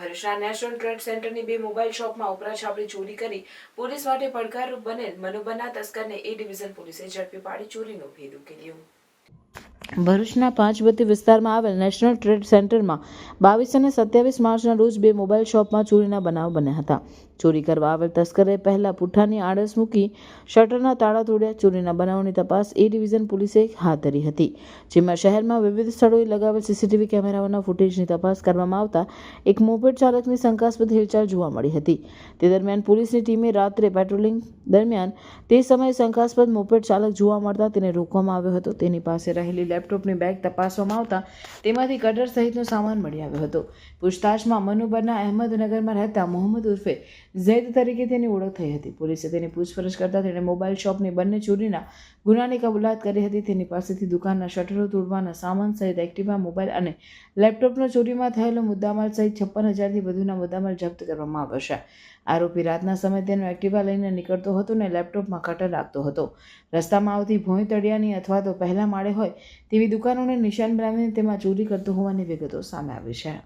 ભરૂચના national trade સેન્ટરની 2 mobile શોપમાં ઉપરા Chhapri ચોરી કરી પોલીસ માટે પડકારરૂપ બનેલ મનુબનના તસ્કરને એ ડિવિઝન પોલીસે ઝડપી પાડી ચોરીનો ભેદ ઉકેલ્યો। ભરૂચના 5 બત્તી વિસ્તારમાં આવેલ નેશનલ ટ્રેડ સેન્ટરમાં 22 અને 27 માર્ચના રોજ 2 મોબાઈલ શોપમાં ચોરીના બનાવ બન્યા હતા। ચોરી કરવા આવેલ તસ્કરે પહેલા પુઠ્ઠાની આડસ મૂકી શટરના તાળા તોડ્યા। ચોરીના બનાવની તપાસ એ ડિવિઝન પોલીસે હાથ ધરી હતી, જેમાં શહેરમાં વિવિધ સ્થળોએ લગાવેલ સીસીટીવી કેમેરાઓના ફૂટેજની તપાસ કરવામાં આવતા એક મોપેડ ચાલકની શંકાસ્પદ હિલચાલ જોવા મળી હતી। તે દરમિયાન પોલીસની ટીમે રાત્રે પેટ્રોલિંગ દરમિયાન તે સમયે શંકાસ્પદ મોપેડ ચાલક જોવા મળતા તેને રોકવામાં આવ્યો હતો। તેની પાસે રહેલી લેપટોપની બેગ તપાસવામાં આવતા તેમાંથી કટર સહિતનો સામાન મળી આવ્યો હતો। પૂછતાછમાં મનુબનના અહેમદનગરમાં રહેતા મોહમ્મદ ઉર્ફે ઝૈદ તરીકે તેની ઓળખ થઈ હતી। પોલીસે તેની પૂછપરછ કરતા તેણે મોબાઈલ શોપની બંને ચોરીના ગુનાની કબૂલાત કરી હતી। તેની પાસેથી દુકાનના શટરો તોડવાના સામાન સહિત એક્ટિવા, મોબાઈલ અને લેપટોપનો ચોરીમાં થયેલો મુદ્દામાલ સહિત 56,000થી વધુના મુદ્દામાલ જપ્ત કરવામાં આવ્યો છે। આરોપી રાતના સમયે તેનો એક્ટિવા લઈને નીકળતો હતો અને લેપટોપમાં કટર રાખતો હતો। રસ્તામાં આવતી ભોંય તળિયાની અથવા તો પહેલા માળે હોય તેવી દુકાનોને નિશાન બનાવીને તેમાં ચોરી કરતો હોવાની વિગતો સામે આવી છે।